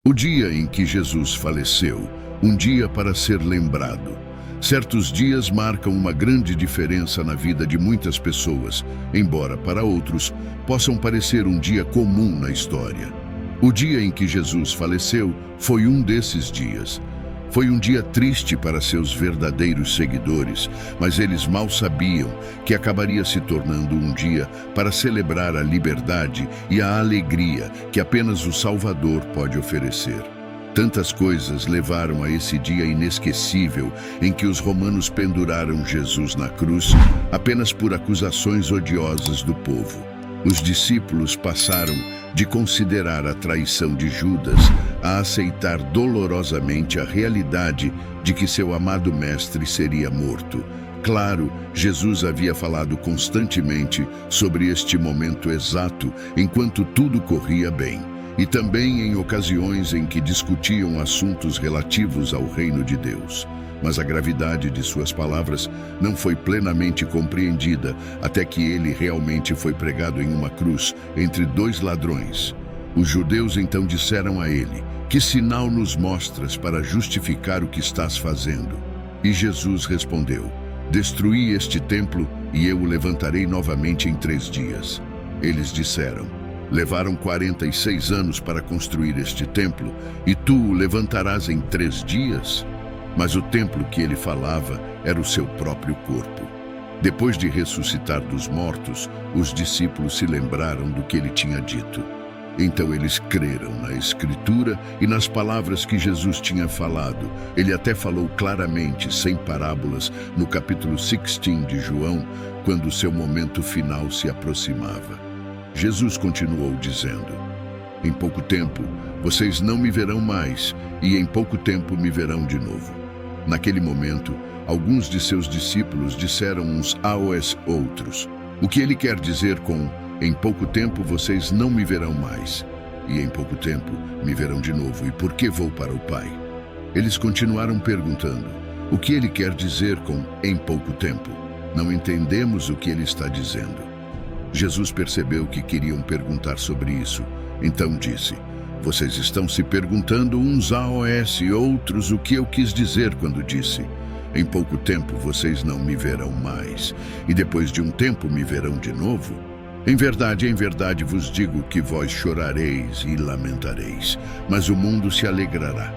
O dia em que Jesus faleceu, um dia para ser lembrado. Certos dias marcam uma grande diferença na vida de muitas pessoas, embora para outros possam parecer um dia comum na história. O dia em que Jesus faleceu foi um desses dias. Foi um dia triste para seus verdadeiros seguidores, mas eles mal sabiam que acabaria se tornando um dia para celebrar a liberdade e a alegria que apenas o Salvador pode oferecer. Tantas coisas levaram a esse dia inesquecível em que os romanos penduraram Jesus na cruz apenas por acusações odiosas do povo. Os discípulos passaram de considerar a traição de Judas a aceitar dolorosamente a realidade de que seu amado mestre seria morto. Claro, Jesus havia falado constantemente sobre este momento exato enquanto tudo corria bem, e também em ocasiões em que discutiam assuntos relativos ao reino de Deus. Mas a gravidade de suas palavras não foi plenamente compreendida até que ele realmente foi pregado em uma cruz entre dois ladrões. Os judeus então disseram a ele: "Que sinal nos mostras para justificar o que estás fazendo?" E Jesus respondeu: "Destruí este templo e eu o levantarei novamente em 3 dias." Eles disseram: "Levaram 46 anos para construir este templo e tu o levantarás em 3 dias?" Mas o templo que ele falava era o seu próprio corpo. Depois de ressuscitar dos mortos, os discípulos se lembraram do que ele tinha dito. Então eles creram na Escritura e nas palavras que Jesus tinha falado. Ele até falou claramente, sem parábolas, no capítulo 16 de João, quando seu momento final se aproximava. Jesus continuou dizendo: "Em pouco tempo, vocês não me verão mais, e em pouco tempo me verão de novo." Naquele momento, alguns de seus discípulos disseram uns aos outros: "O que ele quer dizer com 'em pouco tempo vocês não me verão mais, e em pouco tempo me verão de novo, e por que vou para o Pai?" Eles continuaram perguntando: "O que ele quer dizer com 'em pouco tempo'? Não entendemos o que ele está dizendo." Jesus percebeu que queriam perguntar sobre isso, então disse: "Vocês estão se perguntando uns aos outros o que eu quis dizer quando disse: 'Em pouco tempo vocês não me verão mais, e depois de um tempo me verão de novo?' Em verdade vos digo que vós chorareis e lamentareis, mas o mundo se alegrará.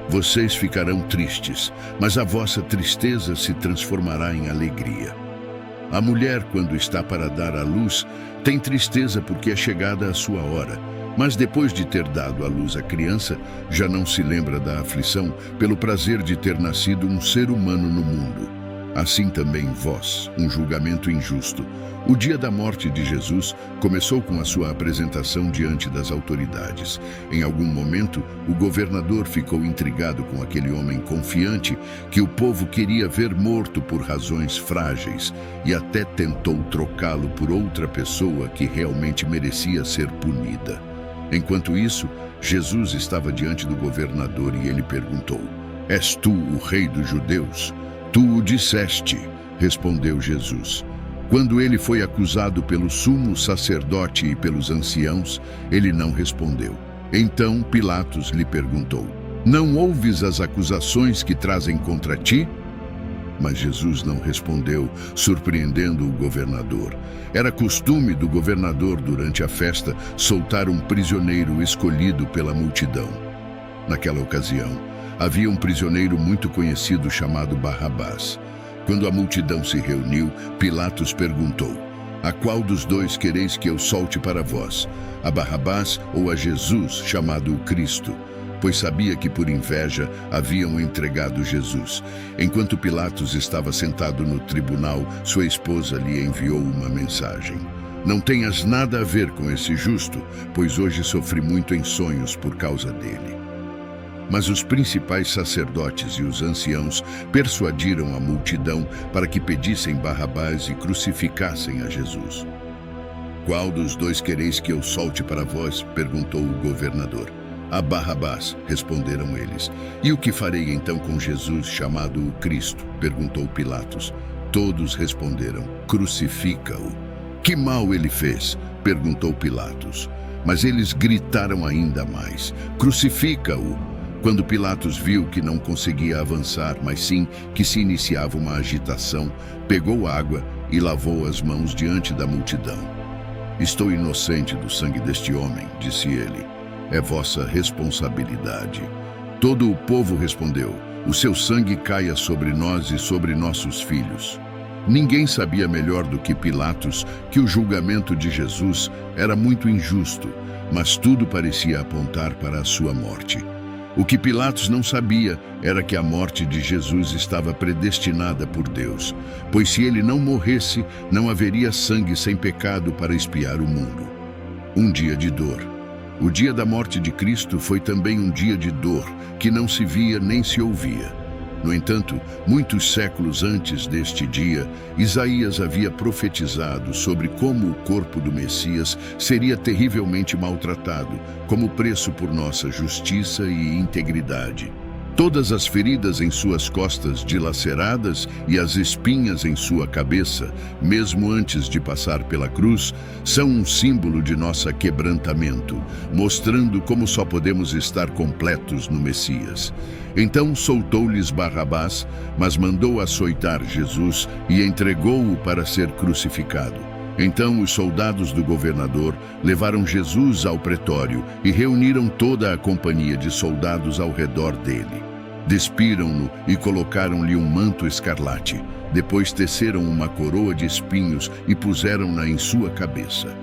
Vocês ficarão tristes, mas a vossa tristeza se transformará em alegria. A mulher, quando está para dar à luz, tem tristeza porque é chegada a sua hora, mas depois de ter dado à luz a criança, já não se lembra da aflição pelo prazer de ter nascido um ser humano no mundo. Assim também vós, um julgamento injusto." O dia da morte de Jesus começou com a sua apresentação diante das autoridades. Em algum momento, o governador ficou intrigado com aquele homem confiante que o povo queria ver morto por razões frágeis e até tentou trocá-lo por outra pessoa que realmente merecia ser punida. Enquanto isso, Jesus estava diante do governador e ele perguntou: "És tu o rei dos judeus?" "Tu o disseste", respondeu Jesus. Quando ele foi acusado pelo sumo sacerdote e pelos anciãos, ele não respondeu. Então Pilatos lhe perguntou: "Não ouves as acusações que trazem contra ti?" Mas Jesus não respondeu, surpreendendo o governador. Era costume do governador, durante a festa, soltar um prisioneiro escolhido pela multidão. Naquela ocasião, havia um prisioneiro muito conhecido chamado Barrabás. Quando a multidão se reuniu, Pilatos perguntou: "A qual dos dois quereis que eu solte para vós? A Barrabás ou a Jesus, chamado o Cristo?" Pois sabia que por inveja haviam entregado Jesus. Enquanto Pilatos estava sentado no tribunal, sua esposa lhe enviou uma mensagem: "Não tenhas nada a ver com esse justo, pois hoje sofri muito em sonhos por causa dele." Mas os principais sacerdotes e os anciãos persuadiram a multidão para que pedissem Barrabás e crucificassem a Jesus. "Qual dos dois quereis que eu solte para vós?" perguntou o governador. "A Barrabás", responderam eles. "E o que farei então com Jesus, chamado o Cristo?" perguntou Pilatos. Todos responderam: "Crucifica-o." "Que mal ele fez?" perguntou Pilatos. Mas eles gritaram ainda mais: crucifica-o! Quando Pilatos viu que não conseguia avançar, mas sim que se iniciava uma agitação, pegou água e lavou as mãos diante da multidão. Estou inocente do sangue deste homem, disse ele. É vossa responsabilidade. Todo o povo respondeu: o seu sangue caia sobre nós e sobre nossos filhos. Ninguém sabia melhor do que Pilatos que o julgamento de Jesus era muito injusto, mas tudo parecia apontar para a sua morte. O que Pilatos não sabia era que a morte de Jesus estava predestinada por Deus, pois se ele não morresse, não haveria sangue sem pecado para expiar o mundo. Um dia de dor. O dia da morte de Cristo foi também um dia de dor, que não se via nem se ouvia. No entanto, muitos séculos antes deste dia, Isaías havia profetizado sobre como o corpo do Messias seria terrivelmente maltratado, como preço por nossa justiça e integridade. Todas as feridas em suas costas dilaceradas e as espinhas em sua cabeça, mesmo antes de passar pela cruz, são um símbolo de nosso quebrantamento, mostrando como só podemos estar completos no Messias. Então soltou-lhes Barrabás, mas mandou açoitar Jesus e entregou-o para ser crucificado. Então os soldados do governador levaram Jesus ao pretório e reuniram toda a companhia de soldados ao redor dele. Despiram-no e colocaram-lhe um manto escarlate. Depois teceram uma coroa de espinhos e puseram-na em sua cabeça.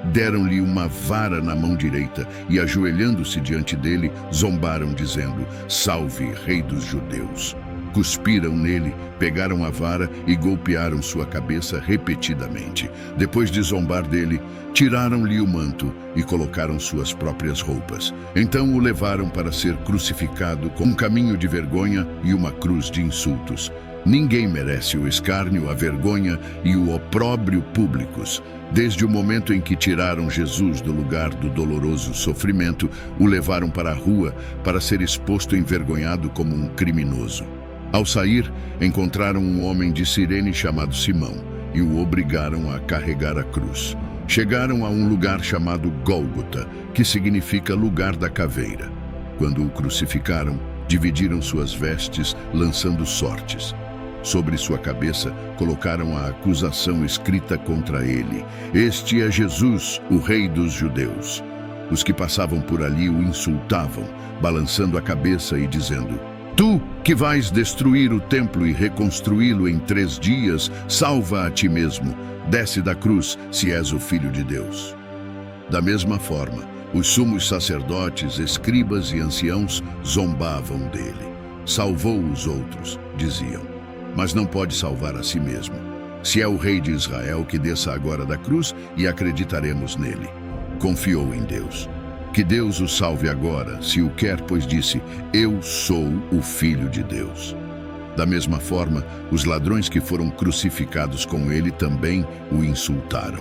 Deram-lhe uma vara na mão direita e, ajoelhando-se diante dele, zombaram, dizendo: Salve, Rei dos Judeus! Cuspiram nele, pegaram a vara e golpearam sua cabeça repetidamente. Depois de zombar dele, tiraram-lhe o manto e colocaram suas próprias roupas. Então o levaram para ser crucificado com um caminho de vergonha e uma cruz de insultos. Ninguém merece o escárnio, a vergonha e o opróbrio públicos. Desde o momento em que tiraram Jesus do lugar do doloroso sofrimento, o levaram para a rua para ser exposto envergonhado como um criminoso. Ao sair, encontraram um homem de Cirene chamado Simão e o obrigaram a carregar a cruz. Chegaram a um lugar chamado Gólgota, que significa lugar da caveira. Quando o crucificaram, dividiram suas vestes, lançando sortes. Sobre sua cabeça, colocaram a acusação escrita contra ele: Este é Jesus, o Rei dos Judeus. Os que passavam por ali o insultavam, balançando a cabeça e dizendo: Tu, que vais destruir o templo e reconstruí-lo em 3 dias, salva a ti mesmo. Desce da cruz, se és o Filho de Deus. Da mesma forma, os sumos sacerdotes, escribas e anciãos zombavam dele. Salvou os outros, diziam, mas não pode salvar a si mesmo. Se é o Rei de Israel, que desça agora da cruz e acreditaremos nele. Confiou em Deus. Que Deus o salve agora, se o quer, pois disse: Eu sou o Filho de Deus. Da mesma forma, os ladrões que foram crucificados com ele também o insultaram.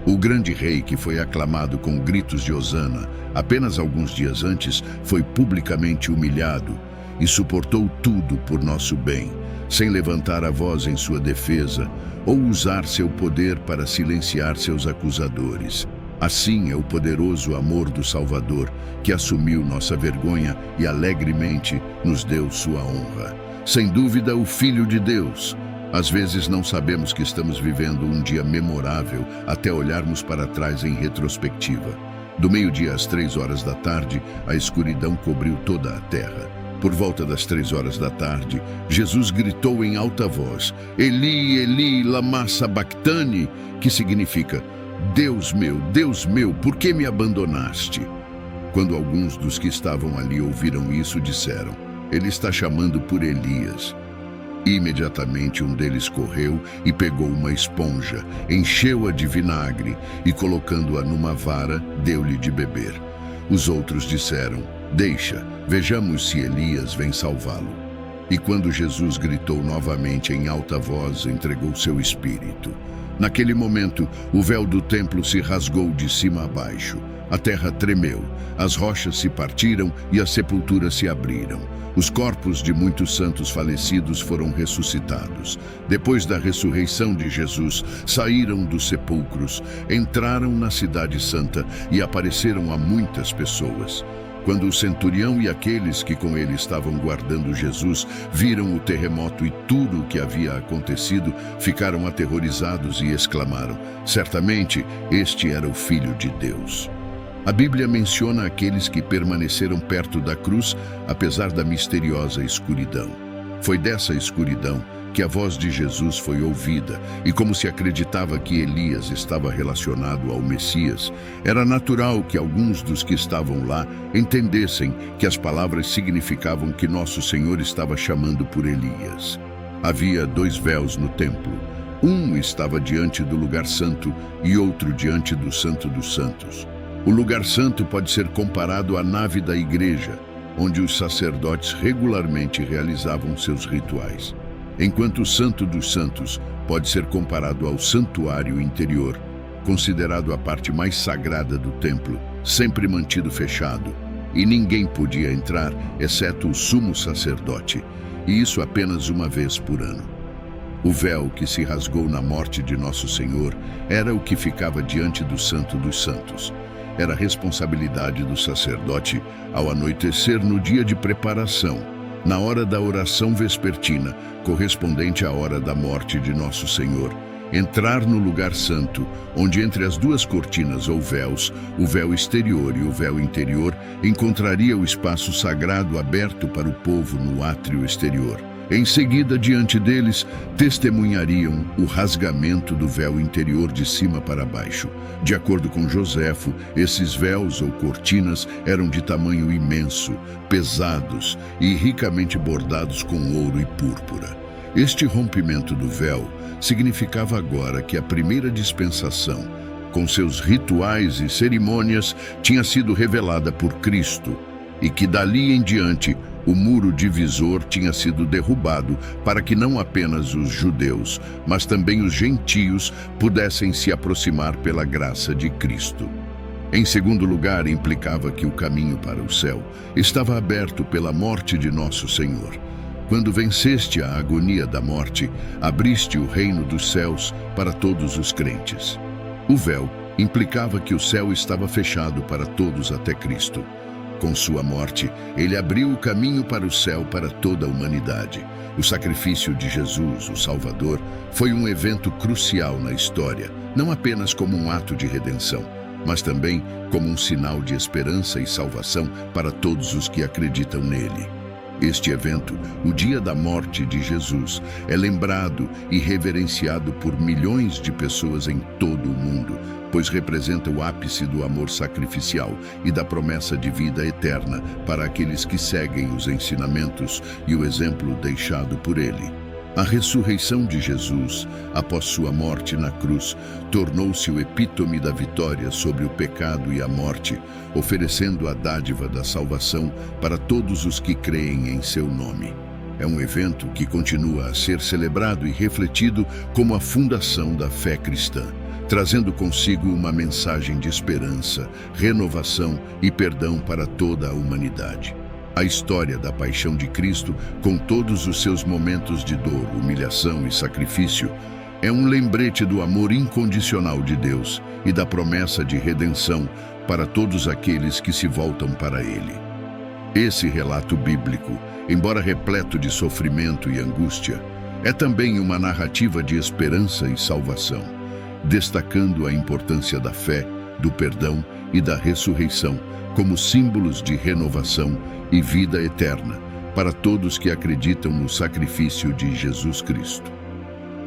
O grande rei, que foi aclamado com gritos de hosana, apenas alguns dias antes, foi publicamente humilhado e suportou tudo por nosso bem, sem levantar a voz em sua defesa ou usar seu poder para silenciar seus acusadores. Assim é o poderoso amor do Salvador, que assumiu nossa vergonha e alegremente nos deu sua honra. Sem dúvida, o Filho de Deus. Às vezes não sabemos que estamos vivendo um dia memorável até olharmos para trás em retrospectiva. Do meio-dia às 3 horas da tarde, a escuridão cobriu toda a terra. Por volta das 3 horas da tarde, Jesus gritou em alta voz: Eli, Eli, lama sabachthani, que significa: Deus meu, por que me abandonaste? Quando alguns dos que estavam ali ouviram isso, disseram: Ele está chamando por Elias. Imediatamente um deles correu e pegou uma esponja, encheu-a de vinagre e, colocando-a numa vara, deu-lhe de beber. Os outros disseram: Deixa, vejamos se Elias vem salvá-lo. E quando Jesus gritou novamente em alta voz, entregou seu espírito. Naquele momento, o véu do templo se rasgou de cima a baixo. A terra tremeu, as rochas se partiram e as sepulturas se abriram. Os corpos de muitos santos falecidos foram ressuscitados. Depois da ressurreição de Jesus, saíram dos sepulcros, entraram na cidade santa e apareceram a muitas pessoas. Quando o centurião e aqueles que com ele estavam guardando Jesus viram o terremoto e tudo o que havia acontecido, ficaram aterrorizados e exclamaram: certamente este era o Filho de Deus. A Bíblia menciona aqueles que permaneceram perto da cruz, apesar da misteriosa escuridão. Foi dessa escuridão que a voz de Jesus foi ouvida, e como se acreditava que Elias estava relacionado ao Messias, era natural que alguns dos que estavam lá entendessem que as palavras significavam que Nosso Senhor estava chamando por Elias. Havia 2 véus no templo. Um estava diante do lugar santo e outro diante do Santo dos Santos. O lugar santo pode ser comparado à nave da igreja, onde os sacerdotes regularmente realizavam seus rituais, enquanto o Santo dos Santos pode ser comparado ao santuário interior, considerado a parte mais sagrada do templo, sempre mantido fechado, e ninguém podia entrar, exceto o sumo sacerdote, e isso apenas uma vez por ano. O véu que se rasgou na morte de Nosso Senhor era o que ficava diante do Santo dos Santos. Era responsabilidade do sacerdote, ao anoitecer no dia de preparação, na hora da oração vespertina, correspondente à hora da morte de Nosso Senhor, entrar no lugar santo, onde entre as 2 cortinas ou véus, o véu exterior e o véu interior, encontraria o espaço sagrado aberto para o povo no átrio exterior. Em seguida, diante deles, testemunhariam o rasgamento do véu interior de cima para baixo. De acordo com Joséfo, esses véus ou cortinas eram de tamanho imenso, pesados e ricamente bordados com ouro e púrpura. Este rompimento do véu significava agora que a primeira dispensação, com seus rituais e cerimônias, tinha sido revelada por Cristo, e que dali em diante o muro divisor tinha sido derrubado para que não apenas os judeus, mas também os gentios pudessem se aproximar pela graça de Cristo. Em segundo lugar, implicava que o caminho para o céu estava aberto pela morte de Nosso Senhor. Quando venceste a agonia da morte, abriste o reino dos céus para todos os crentes. O véu implicava que o céu estava fechado para todos até Cristo. Com sua morte, ele abriu o caminho para o céu para toda a humanidade. O sacrifício de Jesus, o Salvador, foi um evento crucial na história, não apenas como um ato de redenção, mas também como um sinal de esperança e salvação para todos os que acreditam nele. Este evento, o dia da morte de Jesus, é lembrado e reverenciado por milhões de pessoas em todo o mundo, pois representa o ápice do amor sacrificial e da promessa de vida eterna para aqueles que seguem os ensinamentos e o exemplo deixado por ele. A ressurreição de Jesus, após sua morte na cruz, tornou-se o epítome da vitória sobre o pecado e a morte, oferecendo a dádiva da salvação para todos os que creem em seu nome. É um evento que continua a ser celebrado e refletido como a fundação da fé cristã, trazendo consigo uma mensagem de esperança, renovação e perdão para toda a humanidade. A história da paixão de Cristo, com todos os seus momentos de dor, humilhação e sacrifício, é um lembrete do amor incondicional de Deus e da promessa de redenção para todos aqueles que se voltam para Ele. Esse relato bíblico, embora repleto de sofrimento e angústia, é também uma narrativa de esperança e salvação, destacando a importância da fé, do perdão e da ressurreição como símbolos de renovação e vida eterna para todos que acreditam no sacrifício de Jesus Cristo.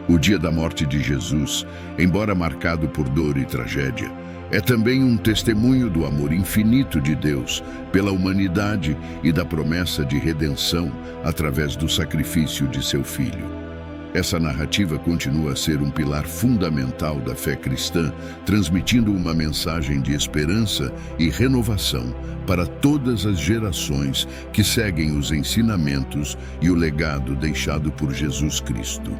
O dia da morte de Jesus, embora marcado por dor e tragédia, é também um testemunho do amor infinito de Deus pela humanidade e da promessa de redenção através do sacrifício de seu Filho. Essa narrativa continua a ser um pilar fundamental da fé cristã, transmitindo uma mensagem de esperança e renovação para todas as gerações que seguem os ensinamentos e o legado deixado por Jesus Cristo.